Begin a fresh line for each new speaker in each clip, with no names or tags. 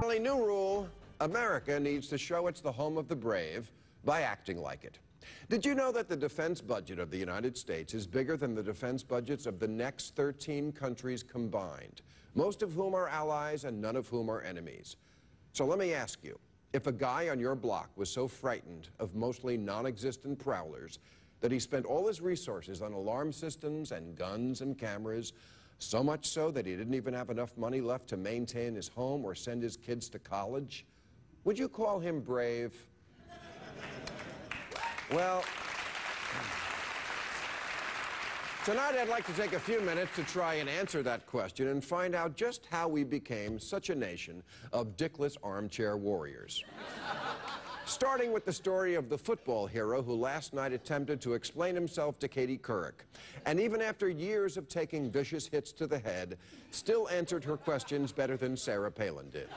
New rule, America needs to show it's the home of the brave by acting like it. Did you know that the defense budget of the United States is bigger than the defense budgets of the next 13 countries combined, most of whom are allies and none of whom are enemies? So let me ask you, if a guy on your block was so frightened of mostly non-existent prowlers that he spent all his resources on alarm systems and guns and cameras, so much so that he didn't even have enough money left to maintain his home or send his kids to college, would you call him brave? Well, tonight I'd like to take a few minutes to try and answer that question and find out just how we became such a nation of dickless armchair warriors. Starting with the story of the football hero who last night attempted to explain himself to Katie Couric, and even after years of taking vicious hits to the head, still answered her questions better than Sarah Palin did.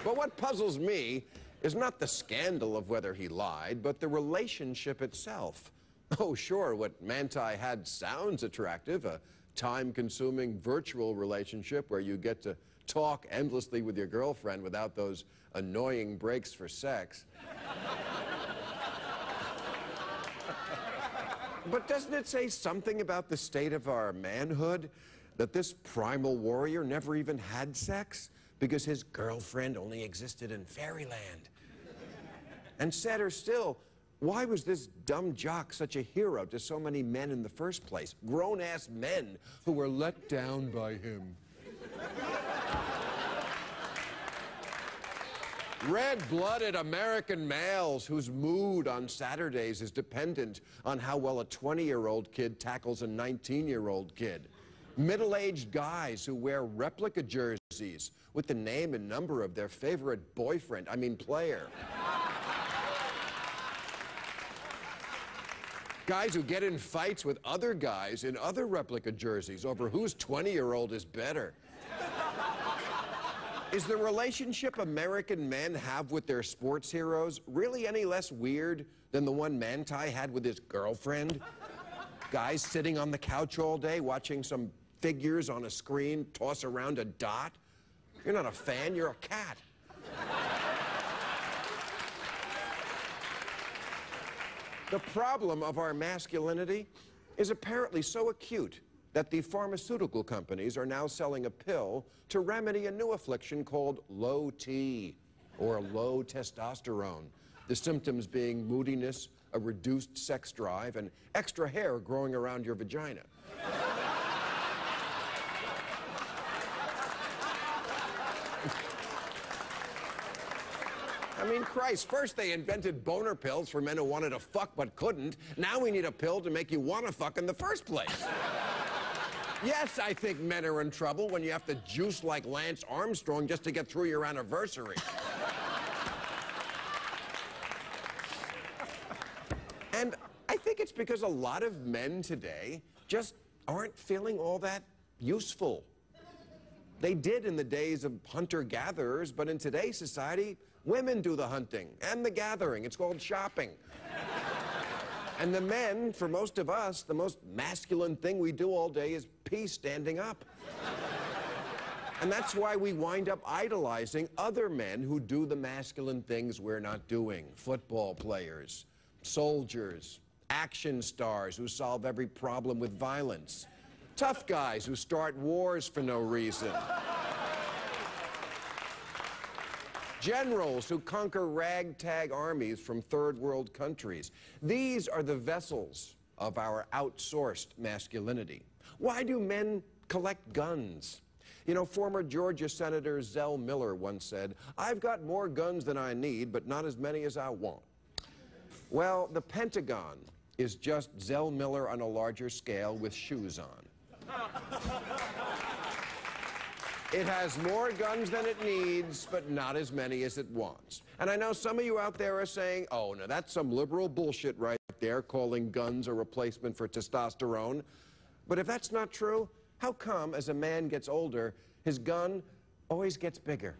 But what puzzles me is not the scandal of whether he lied, but the relationship itself. Oh, sure, what Manti had sounds attractive, a time-consuming virtual relationship where you get to talk endlessly with your girlfriend without those annoying breaks for sex. But doesn't it say something about the state of our manhood that this primal warrior never even had sex because his girlfriend only existed in fairyland? And sadder still, why was this dumb jock such a hero to so many men in the first place? Grown-ass men who were let down by him. Red-blooded American males whose mood on Saturdays is dependent on how well a 20-year-old kid tackles a 19-year-old kid. Middle-aged guys who wear replica jerseys with the name and number of their favorite player. Guys who get in fights with other guys in other replica jerseys over whose 20-year-old is better. Is the relationship American men have with their sports heroes really any less weird than the one Manti had with his girlfriend? Guys sitting on the couch all day watching some figures on a screen toss around a dot? You're not a fan, you're a cat. The problem of our masculinity is apparently so acute that the pharmaceutical companies are now selling a pill to remedy a new affliction called low T, or low testosterone, the symptoms being moodiness, a reduced sex drive, and extra hair growing around your vagina. I mean, Christ, first they invented boner pills for men who wanted to fuck but couldn't. Now we need a pill to make you want to fuck in the first place. Yes, I think men are in trouble when you have to juice like Lance Armstrong just to get through your anniversary. And I think it's because a lot of men today just aren't feeling all that useful. They did in the days of hunter-gatherers, but in today's society, women do the hunting and the gathering. It's called shopping. And the men, for most of us, the most masculine thing we do all day is pee standing up. And that's why we wind up idolizing other men who do the masculine things we're not doing. Football players, soldiers, action stars who solve every problem with violence, tough guys who start wars for no reason, generals who conquer ragtag armies from third world countries. These are the vessels of our outsourced masculinity. Why do men collect guns? You know, former Georgia Senator Zell Miller once said, "I've got more guns than I need, but not as many as I want." Well, the Pentagon is just Zell Miller on a larger scale with shoes on. It has more guns than it needs, but not as many as it wants. And I know some of you out there are saying, oh, no, that's some liberal bullshit right there, calling guns a replacement for testosterone. But if that's not true, how come as a man gets older, his gun always gets bigger?